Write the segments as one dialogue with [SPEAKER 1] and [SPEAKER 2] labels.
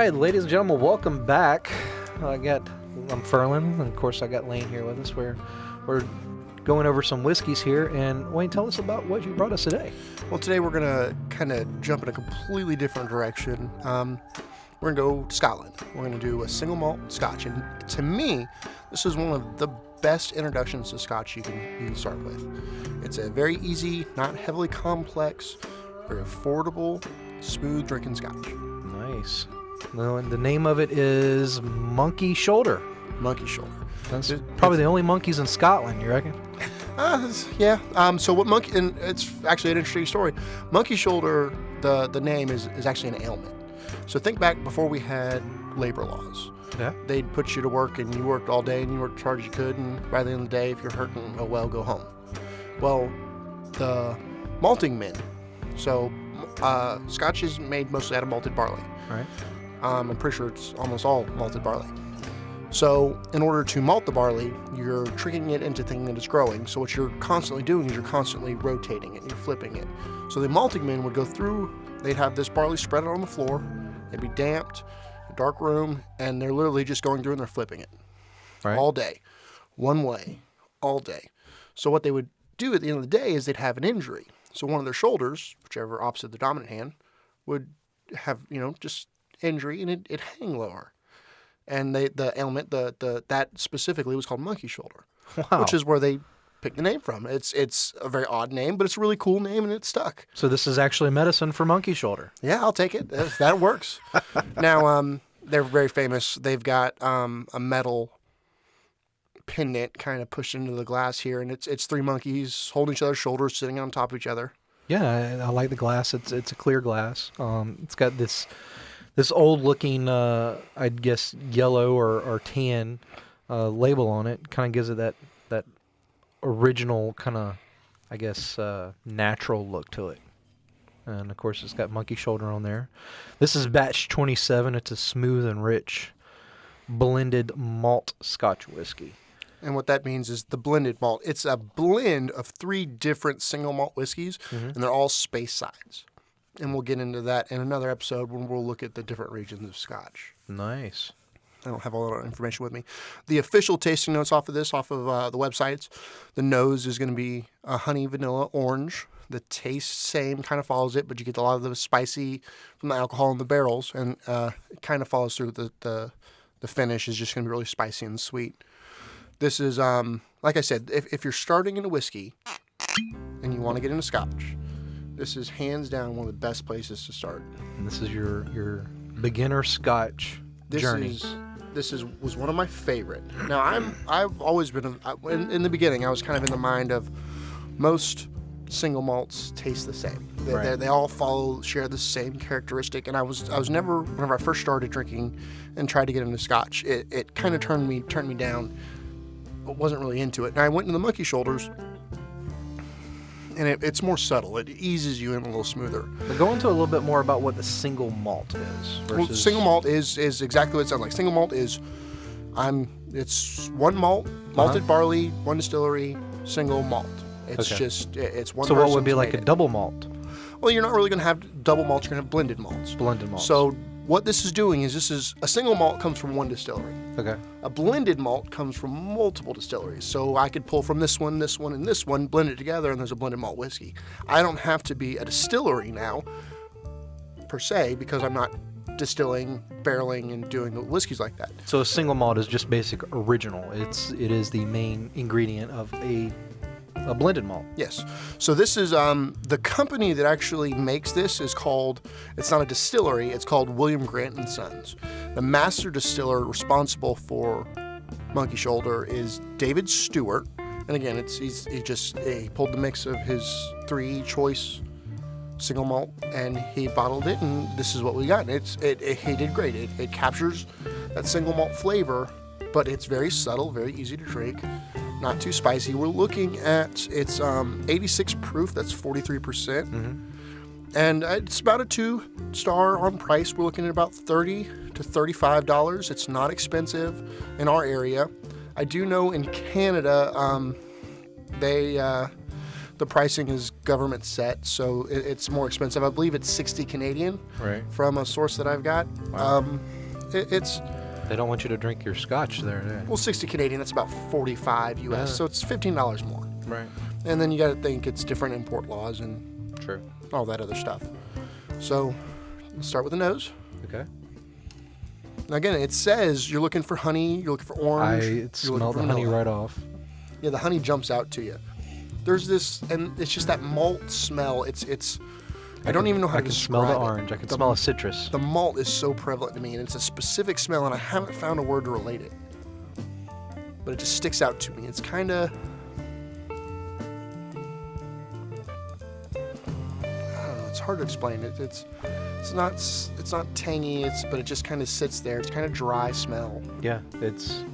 [SPEAKER 1] right, ladies and gentlemen, welcome back. I'm Ferlin, and of course I got Lane here with us. We're going over some whiskeys here, and Wayne, tell us about what you brought us today.
[SPEAKER 2] Well, today we're gonna kind of jump in a completely different direction. We're gonna go to Scotland. We're gonna do a single malt Scotch, and to me, this is one of the best introductions to Scotch you can start with. It's a very easy, not heavily complex, very affordable, smooth drinking Scotch.
[SPEAKER 1] Nice. Well, and the name of it is Monkey Shoulder.
[SPEAKER 2] Monkey Shoulder.
[SPEAKER 1] That's probably the only monkeys in Scotland, you reckon?
[SPEAKER 2] Yeah. So what monkey? And it's actually an interesting story. Monkey Shoulder. The name is actually an ailment. So think back before we had labor laws.
[SPEAKER 1] Yeah.
[SPEAKER 2] They'd put you to work, and you worked all day, and you worked as hard as you could, and by the end of the day, if you're hurting, oh well, go home. Well, the malting men. So Scotch is made mostly out of malted barley.
[SPEAKER 1] Right.
[SPEAKER 2] I'm pretty sure it's almost all malted barley. So in order to malt the barley, you're tricking it into thinking that it's growing. So what you're constantly doing is you're constantly rotating it, you're flipping it. So the malting men would go through, they'd have this barley spread out on the floor, it'd be damped, a dark room, and they're literally just going through and they're flipping it. Right. All day. One way. All day. So what they would do at the end of the day is they'd have an injury. So one of their shoulders, whichever opposite the dominant hand, would have, just injury, and it'd hang lower. And the ailment, that specifically was called monkey shoulder.
[SPEAKER 1] Wow.
[SPEAKER 2] Which is where they picked the name from. It's a very odd name, but it's a really cool name, and it stuck.
[SPEAKER 1] So this is actually medicine for monkey shoulder.
[SPEAKER 2] Yeah, I'll take it. That works. Now, they're very famous. They've got a metal pendant kind of pushed into the glass here, and it's three monkeys holding each other's shoulders, sitting on top of each other.
[SPEAKER 1] Yeah, I like the glass. It's a clear glass. It's got this old looking, I'd guess, yellow or tan label on it. Kind of gives it that original kind of, I guess, natural look to it. And of course, it's got monkey shoulder on there. This is batch 27. It's a smooth and rich blended malt Scotch whiskey.
[SPEAKER 2] And what that means is the blended malt. It's a blend of three different single malt whiskeys, and they're all space sides. And we'll get into that in another episode when we'll look at the different regions of Scotch.
[SPEAKER 1] Nice.
[SPEAKER 2] I don't have a lot of information with me. The official tasting notes off of the websites, the nose is going to be a honey, vanilla, orange. The taste same, kind of follows it, but you get a lot of the spicy from the alcohol in the barrels, and it kind of follows through. The finish is just going to be really spicy and sweet. This is, like I said, if you're starting in a whiskey and you want to get into Scotch, this is hands down one of the best places to start.
[SPEAKER 1] And this is your beginner Scotch journey.
[SPEAKER 2] This was one of my favorite. Now I've always been in the beginning. I was kind of in the mind of most single malts taste the same. They all share the same characteristic. And I was never, whenever I first started drinking and tried to get into Scotch, it kind of turned me down. I wasn't really into it. And I went into the monkey shoulders, and it's more subtle. It eases you in a little smoother.
[SPEAKER 1] But go into a little bit more about what the single malt is.
[SPEAKER 2] Well, single malt is exactly what it sounds like. Single malt is, it's one malt, malted barley, one distillery, single malt. It's it's one.
[SPEAKER 1] So what would be like a double malt?
[SPEAKER 2] Well, you're not really going to have double malts. You're going to have blended malts.
[SPEAKER 1] Blended malts.
[SPEAKER 2] So what this is doing is a single malt comes from one distillery.
[SPEAKER 1] Okay.
[SPEAKER 2] A blended malt comes from multiple distilleries. So I could pull from this one, and this one, blend it together, and there's a blended malt whiskey. I don't have to be a distillery now, per se, because I'm not distilling, barreling, and doing the whiskeys like that.
[SPEAKER 1] So a single malt is just basic original. It is the main ingredient of a blended malt.
[SPEAKER 2] Yes. So this is the company that actually makes this is called, it's not a distillery, it's called William Grant & Sons. The master distiller responsible for Monkey Shoulder is David Stewart. And again, he pulled the mix of his three choice single malt and he bottled it, and this is what we got. He did great. It captures that single malt flavor, but it's very subtle, very easy to drink. Not too spicy. We're looking at, it's 86 proof, that's 43%. And it's about a 2-star on price. We're looking at about $30 to $35. It's not expensive in our area. I do know in Canada, the the pricing is government set, so it's more expensive. I believe it's 60 Canadian
[SPEAKER 1] Right.
[SPEAKER 2] from a source that I've got.
[SPEAKER 1] Wow.
[SPEAKER 2] It's
[SPEAKER 1] They don't want you to drink your scotch there, do they?
[SPEAKER 2] well, 60 Canadian. That's about 45 US,
[SPEAKER 1] Yeah.
[SPEAKER 2] so it's $15 more.
[SPEAKER 1] Right.
[SPEAKER 2] And then you got to think it's different import laws and
[SPEAKER 1] True.
[SPEAKER 2] all that other stuff. So let's start with the nose.
[SPEAKER 1] Okay.
[SPEAKER 2] Now again, it says you're looking for honey, you're looking for orange.
[SPEAKER 1] I
[SPEAKER 2] you're looking
[SPEAKER 1] smell
[SPEAKER 2] for
[SPEAKER 1] the honey
[SPEAKER 2] vanilla.
[SPEAKER 1] right off.
[SPEAKER 2] Yeah, the honey jumps out to you. There's this, and it's just that malt smell. It's. I don't even know how
[SPEAKER 1] I
[SPEAKER 2] to
[SPEAKER 1] can
[SPEAKER 2] describe
[SPEAKER 1] smell the
[SPEAKER 2] it.
[SPEAKER 1] orange. I can smell a citrus.
[SPEAKER 2] The malt is so prevalent to me, and it's a specific smell, and I haven't found a word to relate it. But it just sticks out to me. It's kind of. I don't know. It's hard to explain. It's not tangy. But it just kind of sits there. It's kind of dry smell.
[SPEAKER 1] Yeah, it's.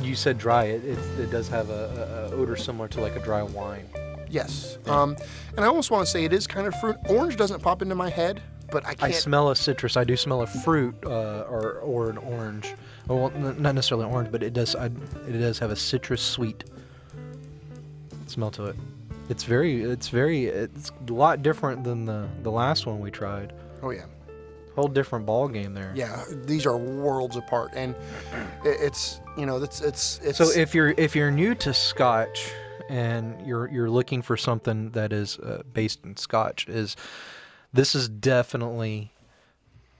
[SPEAKER 1] You said dry. It does have a odor similar to like a dry wine.
[SPEAKER 2] Yes. And I almost want to say it is kind of fruit. Orange doesn't pop into my head, but I can't.
[SPEAKER 1] I smell a citrus. I do smell a fruit or an orange. Well, not necessarily orange, but it does have a citrus sweet smell to it. It's a lot different than the last one we tried.
[SPEAKER 2] Oh yeah.
[SPEAKER 1] Whole different ball game there.
[SPEAKER 2] Yeah, these are worlds apart, and it's it's.
[SPEAKER 1] So if you're new to Scotch and you're looking for something that is based in Scotch, this is definitely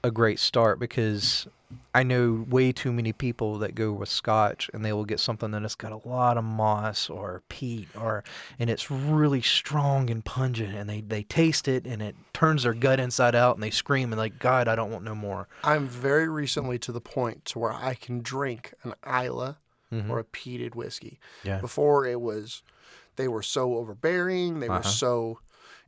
[SPEAKER 1] a great start, because I know way too many people that go with Scotch and they will get something that has got a lot of moss or peat and it's really strong and pungent, and they taste it and it turns their gut inside out and they scream and like, God, I don't want no more.
[SPEAKER 2] I'm very recently to the point to where I can drink an Isla or a peated whiskey.
[SPEAKER 1] Yeah.
[SPEAKER 2] Before they were so overbearing, they were so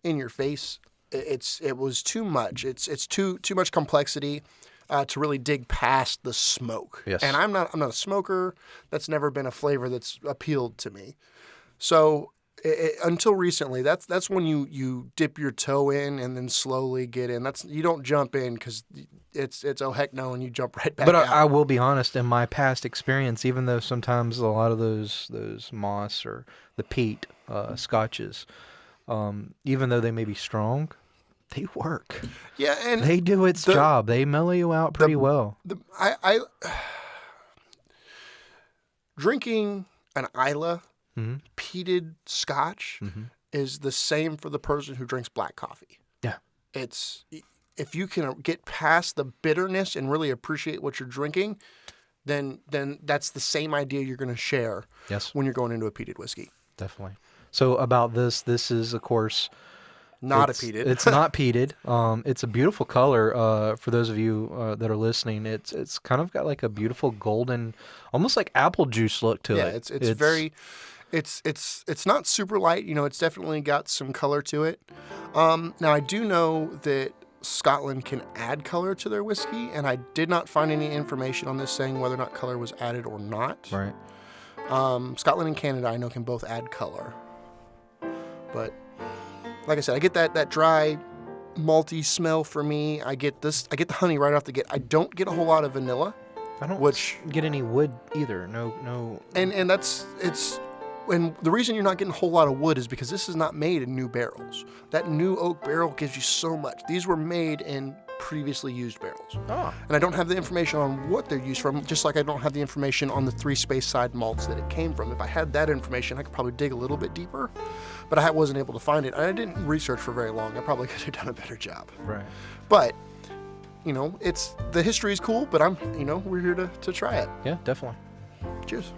[SPEAKER 2] in your face. It was too much. It's too much complexity to really dig past the smoke.
[SPEAKER 1] Yes.
[SPEAKER 2] And I'm not a smoker. That's never been a flavor that's appealed to me. So until recently, that's when you dip your toe in and then slowly get in. You don't jump in because it's oh heck no, and you jump right back
[SPEAKER 1] But
[SPEAKER 2] out.
[SPEAKER 1] I will be honest, in my past experience, even though sometimes a lot of those moss or the peat scotches, even though they may be strong, they work.
[SPEAKER 2] Yeah, and
[SPEAKER 1] They do its job. They mellow you out pretty well.
[SPEAKER 2] I drinking an Isla peated Scotch is the same for the person who drinks black coffee.
[SPEAKER 1] Yeah.
[SPEAKER 2] It's if you can get past the bitterness and really appreciate what you're drinking, then that's the same idea you're going to share.
[SPEAKER 1] Yes.
[SPEAKER 2] When you're going into a peated whiskey.
[SPEAKER 1] Definitely. So about this is, of course,
[SPEAKER 2] Not a peated.
[SPEAKER 1] It's not peated. It's a beautiful color. For those of you that are listening, it's kind of got like a beautiful golden, almost like apple juice look to it.
[SPEAKER 2] Yeah, it's very, it's not super light. It's definitely got some color to it. Now I do know that Scotland can add color to their whiskey, and I did not find any information on this saying whether or not color was added or not.
[SPEAKER 1] Right.
[SPEAKER 2] Scotland and Canada, I know, can both add color, but like I said, I get that dry, malty smell for me. I get the honey right off the get. I don't get a whole lot of vanilla.
[SPEAKER 1] I don't
[SPEAKER 2] Which-
[SPEAKER 1] get any wood either. No.
[SPEAKER 2] And the reason you're not getting a whole lot of wood is because this is not made in new barrels. That new oak barrel gives you so much. These were made in previously used barrels.
[SPEAKER 1] Oh.
[SPEAKER 2] And I don't have the information on what they're used from, just like I don't have the information on the 3 space side malts that it came from. If I had that information, I could probably dig a little bit deeper, but I wasn't able to find it. I didn't research for very long. I probably could have done a better job.
[SPEAKER 1] Right.
[SPEAKER 2] But, the history is cool, but we're here to try it.
[SPEAKER 1] Yeah, definitely.
[SPEAKER 2] Cheers.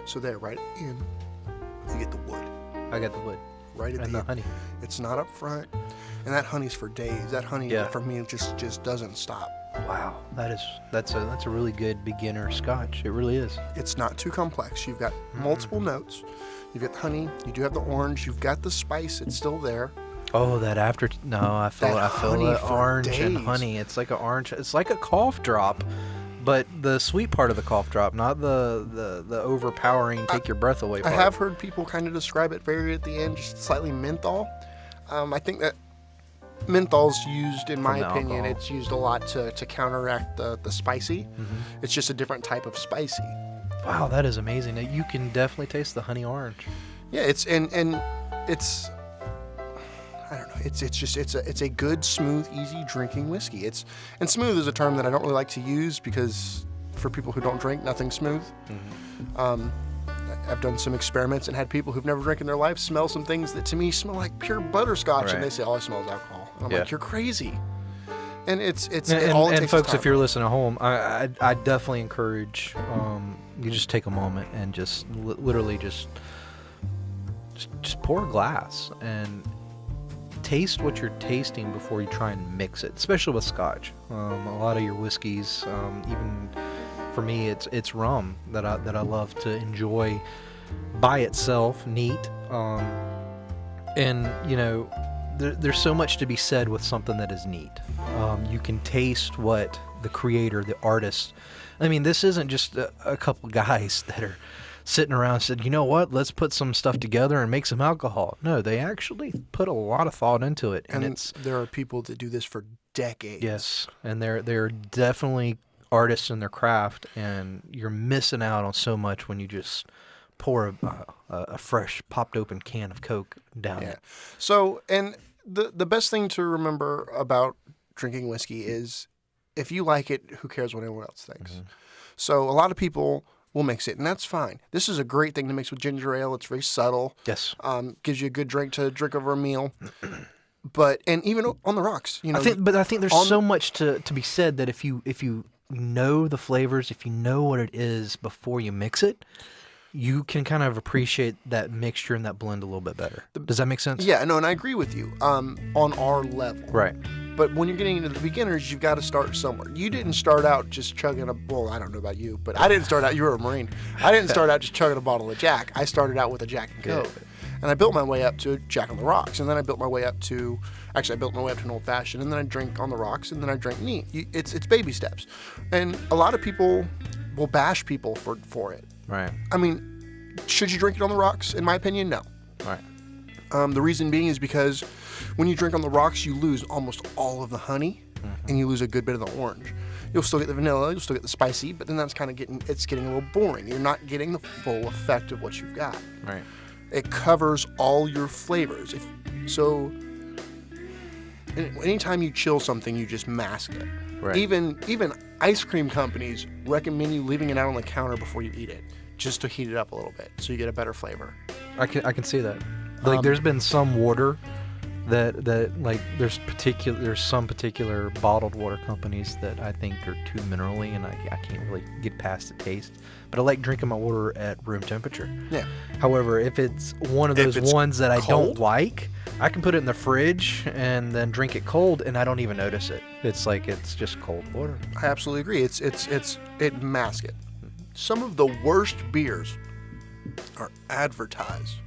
[SPEAKER 2] So there, right in, you get the wood.
[SPEAKER 1] I got the wood
[SPEAKER 2] Right at
[SPEAKER 1] and
[SPEAKER 2] the
[SPEAKER 1] the
[SPEAKER 2] end.
[SPEAKER 1] honey.
[SPEAKER 2] It's not up front, and that honey's for days. That honey,
[SPEAKER 1] Yeah.
[SPEAKER 2] for me, just doesn't stop.
[SPEAKER 1] Wow, that's a really good beginner Scotch. It really is.
[SPEAKER 2] It's not too complex. You've got multiple notes. You've got the honey. You do have the orange. You've got the spice. It's still there.
[SPEAKER 1] Oh, that after no, I feel
[SPEAKER 2] honey
[SPEAKER 1] the
[SPEAKER 2] for
[SPEAKER 1] orange and
[SPEAKER 2] days.
[SPEAKER 1] honey. It's like an orange. It's like a cough drop, but the sweet part of the cough drop, not the overpowering take your breath away
[SPEAKER 2] I
[SPEAKER 1] part.
[SPEAKER 2] have heard people kind of describe it very at the end, just slightly menthol. I think that Menthol's used, in my
[SPEAKER 1] the
[SPEAKER 2] opinion,
[SPEAKER 1] alcohol.
[SPEAKER 2] it's used a lot to counteract the spicy.
[SPEAKER 1] Mm-hmm.
[SPEAKER 2] It's just a different type of spicy.
[SPEAKER 1] Wow, that is amazing. You can definitely taste the honey orange.
[SPEAKER 2] Yeah, it's and it's, I don't know. It's a good, smooth, easy drinking whiskey. And smooth is a term that I don't really like to use because for people who don't drink, nothing's smooth.
[SPEAKER 1] Mm-hmm.
[SPEAKER 2] I've done some experiments and had people who've never drank in their life smell some things that to me smell like pure butterscotch,
[SPEAKER 1] Right.
[SPEAKER 2] and they say, "Oh, it smells alcohol." And I'm
[SPEAKER 1] Yeah.
[SPEAKER 2] like, "You're crazy." And it's
[SPEAKER 1] And,
[SPEAKER 2] all it
[SPEAKER 1] and
[SPEAKER 2] takes
[SPEAKER 1] folks,
[SPEAKER 2] is
[SPEAKER 1] if you're
[SPEAKER 2] time.
[SPEAKER 1] listening at home, I definitely encourage you just take a moment and just literally just pour a glass and taste what you're tasting before you try and mix it, especially with scotch. A lot of your whiskeys, even for me, it's rum that I love to enjoy by itself, neat. And you know, there's so much to be said with something that is neat. You can taste what the creator, the artist. I mean, this isn't just a couple guys that are sitting around and said, you know what, let's put some stuff together and make some alcohol. No, they actually put a lot of thought into it, and it's
[SPEAKER 2] there are people that do this for decades.
[SPEAKER 1] yes, and they're definitely artists in their craft, and you're missing out on so much when you just pour a fresh popped open can of Coke down it.
[SPEAKER 2] So, and the best thing to remember about drinking whiskey is if you like it, who cares what anyone else thinks?
[SPEAKER 1] Mm-hmm.
[SPEAKER 2] So a lot of people will mix it, and that's fine. This is a great thing to mix with ginger ale. It's very subtle.
[SPEAKER 1] Yes.
[SPEAKER 2] Gives you a good drink to drink over a meal. And even on the rocks, you know.
[SPEAKER 1] I think there's so much to be said that if you know the flavors, if you know what it is before you mix it, you can kind of appreciate that mixture and that blend a little bit better. Does that make sense?
[SPEAKER 2] Yeah, no, and I agree with you on our level.
[SPEAKER 1] Right.
[SPEAKER 2] But when you're getting into the beginners, you've got to start somewhere. You didn't start out just chugging well, I don't know about you, but I didn't start out, you were a Marine. I didn't start out just chugging a bottle of Jack. I started out with a Jack and Coke. And I built my way up to Jack on the Rocks. And then I built my way up to an Old Fashioned. And then I drink on the rocks. And then I drink neat. It's baby steps. And a lot of people will bash people for it.
[SPEAKER 1] Right.
[SPEAKER 2] I mean, should you drink it on the rocks? In my opinion, no.
[SPEAKER 1] Right.
[SPEAKER 2] The reason being is because when you drink on the rocks, you lose almost all of the honey, and you lose a good bit of the orange. You'll still get the vanilla, you'll still get the spicy, but then that's kind of getting a little boring. You're not getting the full effect of what you've got.
[SPEAKER 1] Right.
[SPEAKER 2] It covers all your flavors. Anytime you chill something, you just mask it.
[SPEAKER 1] Right.
[SPEAKER 2] Even ice cream companies recommend you leaving it out on the counter before you eat it, just to heat it up a little bit, so you get a better flavor.
[SPEAKER 1] I can see that. Like there's been some water that like there's some particular bottled water companies that I think are too minerally, and I can't really get past the taste. But I like drinking my water at room temperature.
[SPEAKER 2] Yeah.
[SPEAKER 1] However, if it's one of those ones that I
[SPEAKER 2] cold?
[SPEAKER 1] don't like, I can put it in the fridge and then drink it cold, and I don't even notice it. It's like it's just cold water.
[SPEAKER 2] I absolutely agree. It masks it. Some of the worst beers are advertised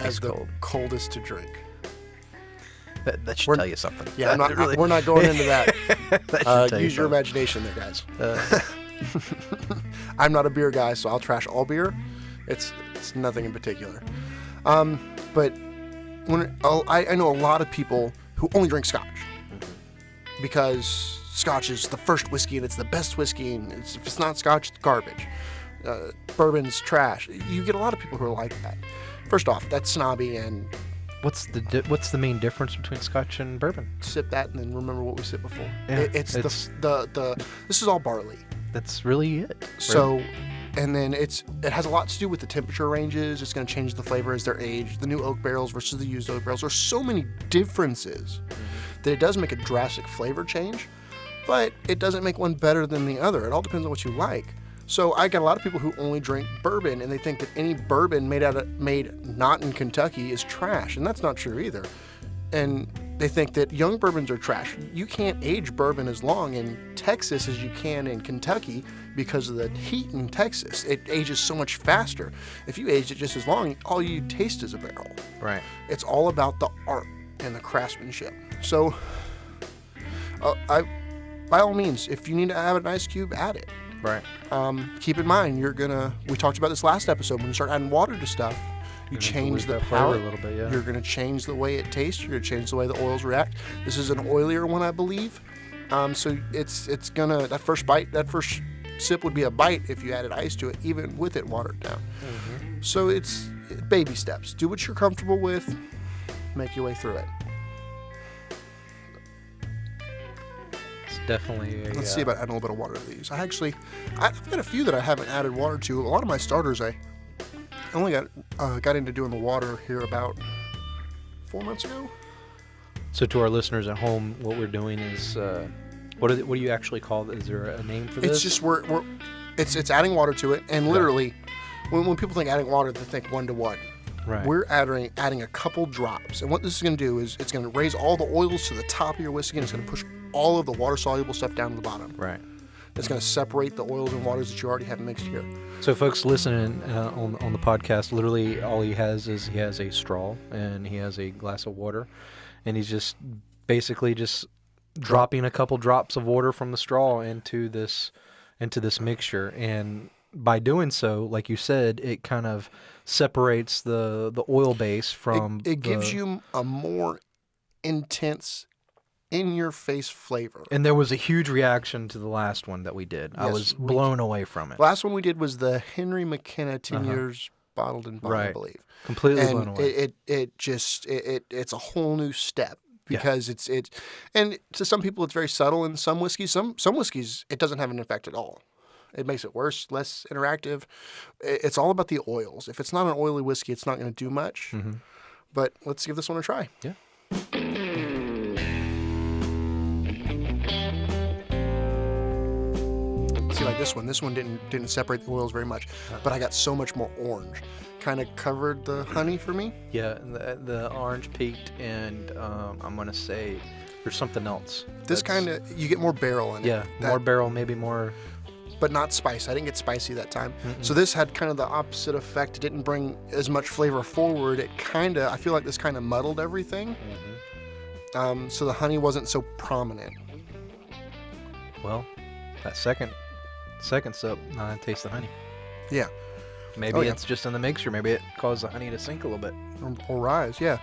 [SPEAKER 2] as the
[SPEAKER 1] cold.
[SPEAKER 2] coldest to drink.
[SPEAKER 1] That should tell you something.
[SPEAKER 2] Yeah,
[SPEAKER 1] Really.
[SPEAKER 2] we're not going into that.
[SPEAKER 1] That should tell you
[SPEAKER 2] Use your
[SPEAKER 1] something.
[SPEAKER 2] imagination there, guys. I'm not a beer guy, so I'll trash all beer. It's nothing in particular. But I know a lot of people who only drink Scotch because Scotch is the first whiskey and it's the best whiskey, and if it's not Scotch, it's garbage. Bourbon's trash. You get a lot of people who are like that. First off, that's snobby, and
[SPEAKER 1] What's the main difference between Scotch and bourbon?
[SPEAKER 2] sip that and then remember what we said before.
[SPEAKER 1] Yeah,
[SPEAKER 2] It's the this is all barley.
[SPEAKER 1] That's really it.
[SPEAKER 2] So, and then it has a lot to do with the temperature ranges. It's going to change the flavor as they're aged. The new oak barrels versus the used oak barrels. There's so many differences that it does make a drastic flavor change, but it doesn't make one better than the other. It all depends on what you like. So I got a lot of people who only drink bourbon, and they think that any bourbon made not in Kentucky is trash, and that's not true either. And they think that young bourbons are trash. You can't age bourbon as long in Texas as you can in Kentucky because of the heat in Texas. It ages so much faster. If you aged it just as long, all you taste is a barrel.
[SPEAKER 1] Right.
[SPEAKER 2] It's all about the art and the craftsmanship. So, by all means, if you need to add an ice cube, add it.
[SPEAKER 1] Right.
[SPEAKER 2] Keep in mind, we talked about this last episode, when you start adding water to stuff, You
[SPEAKER 1] Gonna
[SPEAKER 2] change
[SPEAKER 1] lose
[SPEAKER 2] the
[SPEAKER 1] that flavor
[SPEAKER 2] palate.
[SPEAKER 1] a little bit, yeah.
[SPEAKER 2] You're going to change the way it tastes. You're going to change the way the oils react. This is an oilier one, I believe. So it's gonna, that first sip would be a bite if you added ice to it, even with it watered down. So it's baby steps. Do what you're comfortable with. Make your way through it.
[SPEAKER 1] It's definitely a...
[SPEAKER 2] Let's see about adding a little bit of water to these. I've got a few that I haven't added water to. A lot of my starters, I only got into doing the water here about 4 months ago.
[SPEAKER 1] So to our listeners at home, what we're doing is... what do you actually call it? Is there a name for this?
[SPEAKER 2] It's just it's adding water to it, and literally, when people think adding water, they think 1 to 1.
[SPEAKER 1] Right.
[SPEAKER 2] We're adding a couple drops, and what this is going to do is it's going to raise all the oils to the top of your whiskey, and it's going to push all of the water-soluble stuff down to the bottom.
[SPEAKER 1] Right.
[SPEAKER 2] It's going to separate the oils and waters that you already have mixed here.
[SPEAKER 1] So folks listening on the podcast, literally all he has is he has a straw and he has a glass of water, and he's just basically just dropping a couple drops of water from the straw into this mixture, and by doing so, like you said, it kind of separates the oil base from
[SPEAKER 2] it gives you a more intense, in-your-face flavor.
[SPEAKER 1] And there was a huge reaction to the last one that we did.
[SPEAKER 2] Yes,
[SPEAKER 1] I was blown away from it.
[SPEAKER 2] The last one we did was the Henry McKenna 10 years bottled in bond, I believe.
[SPEAKER 1] Completely blown away.
[SPEAKER 2] It's a whole new step. Because it's and to some people it's very subtle in some whiskeys. Some whiskeys it doesn't have an effect at all. It makes it worse, less interactive. It's all about the oils. If it's not an oily whiskey, it's not going to do much. But let's give this one a try.
[SPEAKER 1] Yeah.
[SPEAKER 2] See, like this one didn't separate the oils very much, but I got so much more orange. Kind of covered the honey for me.
[SPEAKER 1] Yeah, the orange peaked, and I'm gonna say there's something else.
[SPEAKER 2] This kind of, you get more barrel in it.
[SPEAKER 1] Yeah, more barrel, maybe more.
[SPEAKER 2] But not spice. I didn't get spicy that time. So this had kind of the opposite effect. It didn't bring as much flavor forward. I feel like this kind of muddled everything. So the honey wasn't so prominent.
[SPEAKER 1] Well, that second sip, I taste the honey.
[SPEAKER 2] Yeah.
[SPEAKER 1] Maybe it's just in the mixture. Maybe it caused the honey to sink a little bit.
[SPEAKER 2] Or rise, yeah.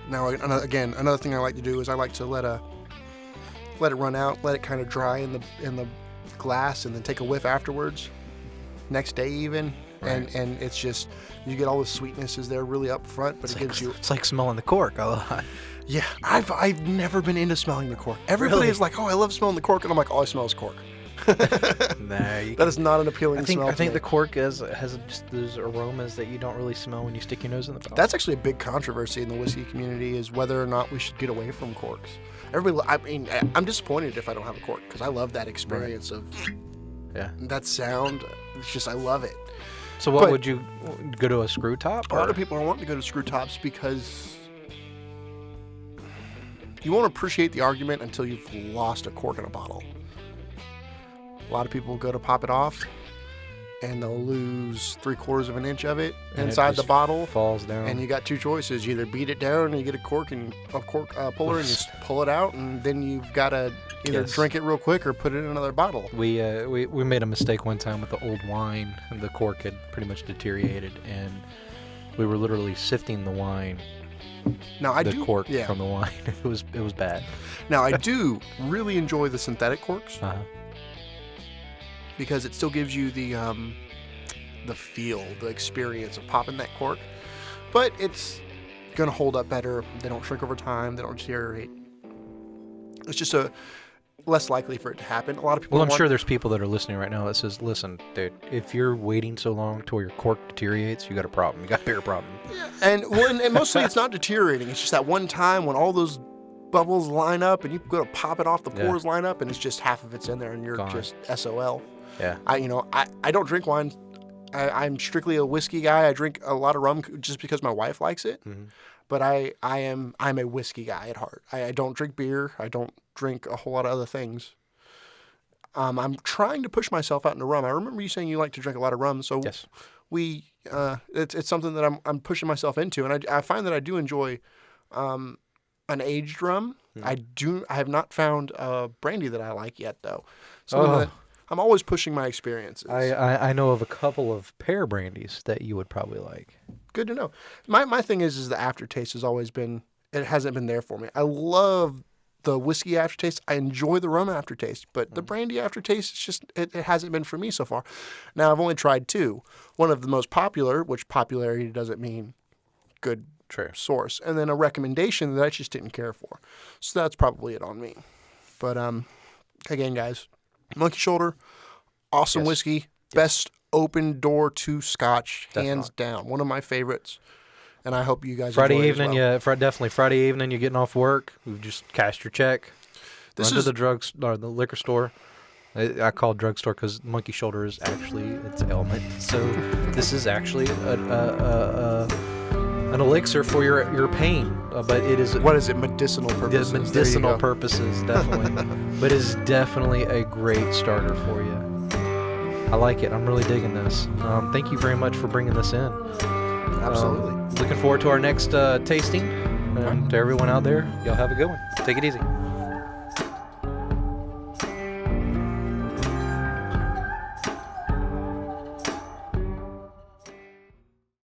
[SPEAKER 2] Now, again, another thing I like to do is I like to let it run out, let it kind of dry in the glass, and then take a whiff afterwards. Next day even, and it's just, you get all the sweetness is there really up front, but it's
[SPEAKER 1] like smelling the cork a lot.
[SPEAKER 2] Yeah, I've never been into smelling the cork. Everybody is like, oh, I love smelling the cork, and I'm like, all I smell is cork. That is not an appealing smell.
[SPEAKER 1] I think the cork has just those aromas that you don't really smell when you stick your nose in the bottle.
[SPEAKER 2] That's actually a big controversy in the whiskey community, is whether or not we should get away from corks. I'm disappointed if I don't have a cork, because I love that experience of that sound. It's just, I love it.
[SPEAKER 1] So would you go to a screw top?
[SPEAKER 2] A lot of people are wanting to go to screw tops because you won't appreciate the argument until you've lost a cork in a bottle. A lot of people go to pop it off, and they'll lose 3/4 of an inch of it inside the bottle.
[SPEAKER 1] Falls down.
[SPEAKER 2] And you got two choices: you either beat it down, and you get a cork puller, and you just pull it out, and then you've got to either drink it real quick or put it in another bottle.
[SPEAKER 1] We made a mistake one time with the old wine, and the cork had pretty much deteriorated, and we were literally sifting the wine. Cork from the wine. It was bad.
[SPEAKER 2] Now, I do really enjoy the synthetic corks. Because it still gives you the feel, the experience of popping that cork. But it's going to hold up better. They don't shrink over time. They don't deteriorate. It's just less likely for it to happen. A lot of people.
[SPEAKER 1] Well, I'm sure there's people that are listening right now that says, "Listen, dude, if you're waiting so long till your cork deteriorates, you got a problem. You got a bigger problem."
[SPEAKER 2] Yeah, and mostly it's not deteriorating. It's just that one time when all those bubbles line up and you go to pop it off, the pores line up, and it's just half of it's in there, and you're just SOL.
[SPEAKER 1] Yeah.
[SPEAKER 2] I don't drink wine. I'm strictly a whiskey guy. I drink a lot of rum just because my wife likes it. But I'm a whiskey guy at heart. I don't drink beer. I don't drink a whole lot of other things. I'm trying to push myself out into rum. I remember you saying you like to drink a lot of rum, so
[SPEAKER 1] yes.
[SPEAKER 2] It's something that I'm pushing myself into, and I find that I do enjoy an aged rum. I have not found a brandy that I like yet, though. I'm always pushing my experiences.
[SPEAKER 1] I know of a couple of pear brandies that you would probably like.
[SPEAKER 2] Good to know. My thing is the aftertaste has always been, it hasn't been there for me. I love the whiskey aftertaste. I enjoy the rum aftertaste, but the brandy aftertaste, it's just, it hasn't been for me so far. Now, I've only tried 2. One of the most popular, which popularity doesn't mean good source, and then a recommendation that I just didn't care for. So that's probably it on me. But again, guys, Monkey Shoulder, awesome whiskey, best open door to Scotch, hands down. One of my favorites, and I hope you guys
[SPEAKER 1] Friday
[SPEAKER 2] enjoy
[SPEAKER 1] evening,
[SPEAKER 2] it as well.
[SPEAKER 1] definitely Friday evening. You're getting off work. You've just cashed your check.
[SPEAKER 2] This
[SPEAKER 1] run
[SPEAKER 2] is
[SPEAKER 1] to the drugs or the liquor store. I call it drugstore because Monkey Shoulder is actually its ailment. So this is actually an elixir for your pain, but it is
[SPEAKER 2] what is it? Medicinal purposes.
[SPEAKER 1] Medicinal purposes, definitely. But it is definitely a great starter for you. I like it. I'm really digging this. Thank you very much for bringing this in.
[SPEAKER 2] Absolutely.
[SPEAKER 1] Looking forward to our next tasting. And to everyone out there, y'all have a good one. Take it easy.